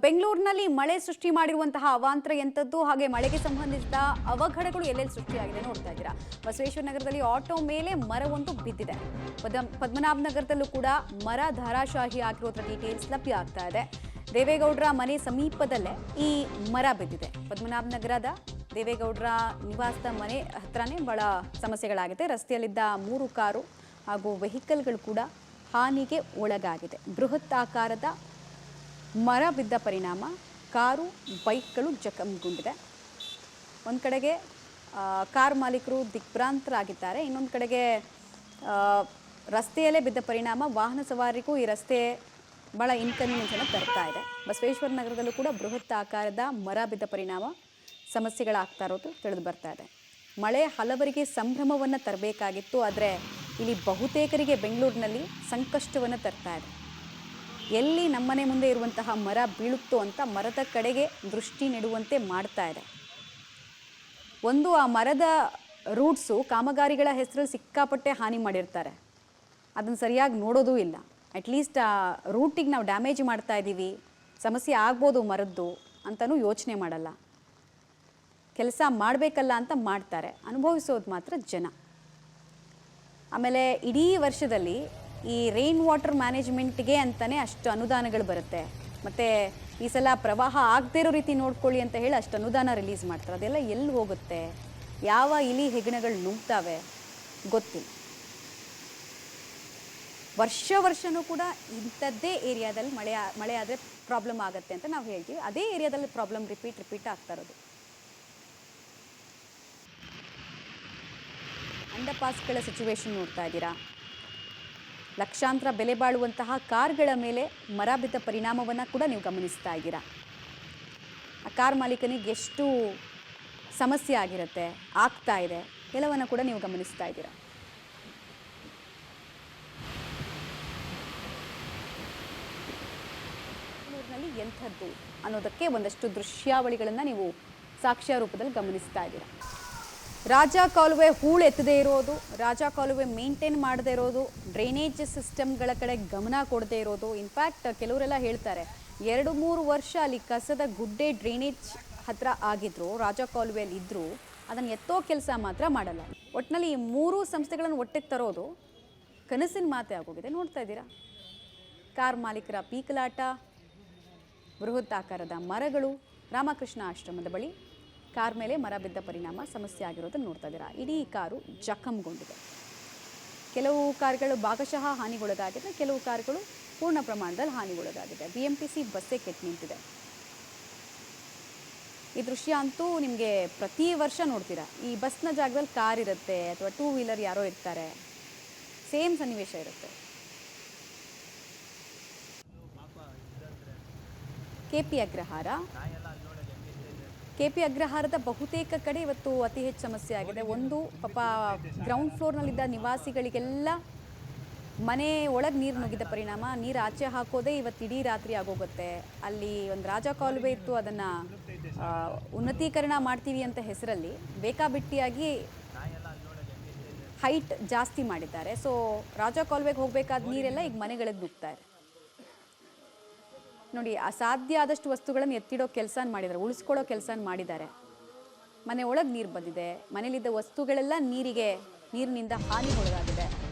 ಬೆಂಗಳೂರಿನಲ್ಲಿ ಮಳೆ ಸೃಷ್ಟಿ ಮಾಡಿರುವಂತಹ ಅವಾಂತರ ಎಂತದ್ದು, ಹಾಗೆ ಮಳೆಗೆ ಸಂಬಂಧಿಸಿದ ಅವಘಡಗಳು ಎಲ್ಲೆಲ್ಲಿ ಸೃಷ್ಟಿಯಾಗಿದೆ ನೋಡ್ತಾ ಇದ್ದೀರಾ. ಬಸವೇಶ್ವರ ನಗರದಲ್ಲಿ ಆಟೋ ಮೇಲೆ ಮರವೊಂದು ಬಿದ್ದಿದೆ. ಪದ್ಮನಾಭ ನಗರದಲ್ಲೂ ಕೂಡ ಮರ ಧಾರಾಶಾಹಿ ಆಗಿರೋದ್ರ ಡೀಟೇಲ್ಸ್ ಲಭ್ಯ ಆಗ್ತಾ ಇದೆ. ದೇವೇಗೌಡರ ಮನೆ ಸಮೀಪದಲ್ಲೇ ಈ ಮರ ಬಿದ್ದಿದೆ. ಪದ್ಮನಾಭ ನಗರದ ದೇವೇಗೌಡರ ನಿವಾಸದ ಮನೆ ಹತ್ರನೇ ಬಹಳ ಸಮಸ್ಯೆಗಳಾಗಿದೆ. ರಸ್ತೆಯಲ್ಲಿದ್ದ 3 ಕಾರು ಹಾಗೂ ವೆಹಿಕಲ್ಗಳು ಕೂಡ ಹಾನಿಗೆ ಒಳಗಾಗಿದೆ. ಬೃಹತ್ ಆಕಾರದ ಮರ ಬಿದ್ದ ಪರಿಣಾಮ ಕಾರು ಬೈಕ್ಗಳು ಜಖಂಗೊಂಡಿದೆ. ಒಂದು ಕಡೆಗೆ ಕಾರ್ ಮಾಲೀಕರು ದಿಗ್ಭ್ರಾಂತರಾಗಿದ್ದಾರೆ. ಇನ್ನೊಂದು ಕಡೆಗೆ ರಸ್ತೆಯಲ್ಲೇ ಬಿದ್ದ ಪರಿಣಾಮ ವಾಹನ ಸವಾರಿಗೂ ಈ ರಸ್ತೆ ಭಾಳ ಇನ್ಕನ್ವೀನಿಯನ್ಸನ್ನು ತರ್ತಾ ಇದೆ. ಬಸವೇಶ್ವರ ನಗರದಲ್ಲೂ ಕೂಡ ಬೃಹತ್ ಆಕಾರದ ಮರ ಬಿದ್ದ ಪರಿಣಾಮ ಸಮಸ್ಯೆಗಳಾಗ್ತಾ ಇರೋದು ತಿಳಿದು ಬರ್ತಾ ಇದೆ. ಮಳೆ ಹಲವರಿಗೆ ಸಂಭ್ರಮವನ್ನು ತರಬೇಕಾಗಿತ್ತು, ಆದರೆ ಇಲ್ಲಿ ಬಹುತೇಕರಿಗೆ ಬೆಂಗಳೂರಿನಲ್ಲಿ ಸಂಕಷ್ಟವನ್ನು ತರ್ತಾ ಇದೆ. ಎಲ್ಲಿ ನಮ್ಮನೆ ಮುಂದೆ ಇರುವಂತಹ ಮರ ಬೀಳುತ್ತೋ ಅಂತ ಮರದ ಕಡೆಗೆ ದೃಷ್ಟಿ ನೆಡುವಂತೆ ಮಾಡ್ತಾ ಇದೆ. ಒಂದು, ಆ ಮರದ ರೂಟ್ಸು ಕಾಮಗಾರಿಗಳ ಹೆಸರಲ್ಲಿ ಸಿಕ್ಕಾಪಟ್ಟೆ ಹಾನಿ ಮಾಡಿರ್ತಾರೆ, ಅದನ್ನು ಸರಿಯಾಗಿ ನೋಡೋದೂ ಇಲ್ಲ. ಅಟ್ಲೀಸ್ಟ್ ಆ ರೂಟಿಗೆ ನಾವು ಡ್ಯಾಮೇಜ್ ಮಾಡ್ತಾ ಇದ್ದೀವಿ, ಸಮಸ್ಯೆ ಆಗ್ಬೋದು ಮರದ್ದು ಅಂತಲೂ ಯೋಚನೆ ಮಾಡಲ್ಲ. ಕೆಲಸ ಮಾಡಬೇಕಲ್ಲ ಅಂತ ಮಾಡ್ತಾರೆ, ಅನುಭವಿಸೋದು ಮಾತ್ರ ಜನ. ಆಮೇಲೆ ಇಡೀ ವರ್ಷದಲ್ಲಿ ಈ ರೈನ್ ವಾಟರ್ ಮ್ಯಾನೇಜ್ಮೆಂಟ್ಗೆ ಅಂತಲೇ ಅಷ್ಟು ಅನುದಾನಗಳು ಬರುತ್ತೆ. ಮತ್ತು ಈ ಸಲ ಪ್ರವಾಹ ಆಗದೇ ಇರೋ ರೀತಿ ನೋಡ್ಕೊಳ್ಳಿ ಅಂತ ಹೇಳಿ ಅಷ್ಟು ಅನುದಾನ ರಿಲೀಸ್ ಮಾಡ್ತಾರೆ. ಅದೆಲ್ಲ ಎಲ್ಲಿ ಹೋಗುತ್ತೆ, ಯಾವ ಇಲಿ ಹೆಗ್ಣಗಳು ನುಗ್ತಾವೆ ಗೊತ್ತಿಲ್ಲ. ವರ್ಷನೂ ಕೂಡ ಇಂಥದ್ದೇ ಏರಿಯಾದಲ್ಲಿ ಮಳೆ ಆದರೆ ಪ್ರಾಬ್ಲಮ್ ಆಗುತ್ತೆ ಅಂತ ನಾವು ಹೇಳ್ತೀವಿ. ಅದೇ ಏರಿಯಾದಲ್ಲಿ ಪ್ರಾಬ್ಲಮ್ ರಿಪೀಟ್ ಆಗ್ತಾ ಇರೋದು. ಅಂಡರ್ಪಾಸ್ಗಳ ಸಿಚುವೇಶನ್ ನೋಡ್ತಾ ಇದ್ದೀರಾ. ಲಕ್ಷಾಂತರ ಬೆಲೆ ಬಾಳುವಂತಹ ಕಾರ್ಗಳ ಮೇಲೆ ಮರ ಬಿದ್ದ ಪರಿಣಾಮವನ್ನು ಕೂಡ ನೀವು ಗಮನಿಸ್ತಾ ಇದ್ದೀರಾ. ಆ ಕಾರ್ ಮಾಲೀಕನಿಗೆ ಎಷ್ಟು ಸಮಸ್ಯೆ ಆಗ್ತಾ ಇದೆ ಎಲ್ಲವನ್ನು ಕೂಡ ನೀವು ಗಮನಿಸ್ತಾ ಇದ್ದೀರಾ. ಬೆಂಗಳೂರಿನಲ್ಲಿ ಎಂಥದ್ದು ಅನ್ನೋದಕ್ಕೆ ಒಂದಷ್ಟು ದೃಶ್ಯಾವಳಿಗಳನ್ನು ನೀವು ಸಾಕ್ಷ್ಯ ರೂಪದಲ್ಲಿ ಗಮನಿಸ್ತಾ ಇದ್ದೀರಾ. ರಾಜ ಕಾಲುವೆ ಹೂಳೆತ್ತದೇ ಇರೋದು, ರಾಜ ಕಾಲುವೆ ಮೇಂಟೈನ್ ಮಾಡದೇ ಇರೋದು, ಡ್ರೈನೇಜ್ ಸಿಸ್ಟಮ್ಗಳ ಕಡೆ ಗಮನ ಕೊಡದೇ ಇರೋದು. ಇನ್ಫ್ಯಾಕ್ಟ್ ಕೆಲವರೆಲ್ಲ ಹೇಳ್ತಾರೆ 2-3 ವರ್ಷ ಅಲ್ಲಿ ಕಸದ ಗುಡ್ಡೆ ಡ್ರೈನೇಜ್ ಹತ್ರ ಆಗಿದ್ರು, ರಾಜ ಕಾಲುವೆಯಲ್ಲಿ ಇದ್ದರೂ ಅದನ್ನು ಎತ್ತೋ ಕೆಲಸ ಮಾತ್ರ ಮಾಡಲ್ಲ. ಒಟ್ಟಿನಲ್ಲಿ ಈ 3 ಸಂಸ್ಥೆಗಳನ್ನು ಒಟ್ಟಿಗೆ ತರೋದು ಕನಸಿನ ಮಾತೇ ಆಗೋಗಿದೆ. ನೋಡ್ತಾ ಇದ್ದೀರಾ, ಕಾರ್ ಮಾಲೀಕರ ಪೀಕಲಾಟ, ಬೃಹತ್ ಆಕಾರದ ಮರಗಳು. ರಾಮಕೃಷ್ಣ ಆಶ್ರಮದ ಬಳಿ ಕಾರ್ ಮೇಲೆ ಮರ ಬಿದ್ದ ಪರಿಣಾಮ ಸಮಸ್ಯೆ ಆಗಿರೋದನ್ನು ನೋಡ್ತಾ ಇದ್ದೀರಾ. ಇಡೀ ಕಾರು ಜಖಂಗೊಂಡಿದೆ. ಕೆಲವು ಕಾರುಗಳು ಭಾಗಶಃ ಹಾನಿಗೊಳಗಾಗಿದೆ, ಕೆಲವು ಕಾರುಗಳು ಪೂರ್ಣ ಪ್ರಮಾಣದಲ್ಲಿ ಹಾನಿಗೊಳಗಾಗಿದೆ. BMTC ಬಸ್ಸೇ ಕೆಟ್ಟು ನಿಂತಿದೆ. ಈ ದೃಶ್ಯ ಅಂತೂ ನಿಮಗೆ ಪ್ರತಿ ವರ್ಷ ನೋಡ್ತೀರಾ. ಈ ಬಸ್ನ ಜಾಗದಲ್ಲಿ ಕಾರ್ ಇರುತ್ತೆ ಅಥವಾ 2 ವೀಲರ್ ಯಾರೋ ಇರ್ತಾರೆ, ಸೇಮ್ ಸನ್ನಿವೇಶ ಇರುತ್ತೆ. KP ಅಗ್ರಹಾರದ ಬಹುತೇಕ ಕಡೆ ಇವತ್ತು ಅತಿ ಹೆಚ್ಚು ಸಮಸ್ಯೆ ಆಗಿದೆ. ಒಂದು, ಪಾಪ ಗ್ರೌಂಡ್ ಫ್ಲೋರ್ನಲ್ಲಿದ್ದ ನಿವಾಸಿಗಳಿಗೆಲ್ಲ ಮನೆ ಒಳಗೆ ನೀರು ನುಗ್ಗಿದ ಪರಿಣಾಮ ನೀರು ಆಚೆ ಹಾಕೋದೇ ಇವತ್ತು ಇಡೀ ರಾತ್ರಿ ಆಗೋಗುತ್ತೆ. ಅಲ್ಲಿ ಒಂದು ರಾಜ ಕಾಲುವೆ ಇತ್ತು, ಅದನ್ನು ಉನ್ನತೀಕರಣ ಮಾಡ್ತೀವಿ ಅಂತ ಹೆಸರಲ್ಲಿ ಬೇಕಾಬಿಟ್ಟಿಯಾಗಿ ಹೈಟ್ ಜಾಸ್ತಿ ಮಾಡಿದ್ದಾರೆ. ಸೊ ರಾಜ ಕಾಲುವೆಗೆ ಹೋಗಬೇಕಾದ ನೀರೆಲ್ಲ ಈಗ ಮನೆಗಳಿಗೆ ನುಗ್ತಾ ಇದೆ. ನೋಡಿ, ಅಸಾಧ್ಯ ಆದಷ್ಟು ವಸ್ತುಗಳನ್ನು ಎತ್ತಿಡೋ ಕೆಲಸ ಮಾಡಿದ್ದಾರೆ, ಉಳಿಸ್ಕೊಳ್ಳೋ ಕೆಲಸ ಮಾಡಿದ್ದಾರೆ. ಮನೆ ಒಳಗೆ ನೀರು ಬಂದಿದೆ, ಮನೇಲಿದ್ದ ವಸ್ತುಗಳೆಲ್ಲ ನೀರಿನಿಂದ ಹಾನಿಗೊಳಗಾಗಿದೆ.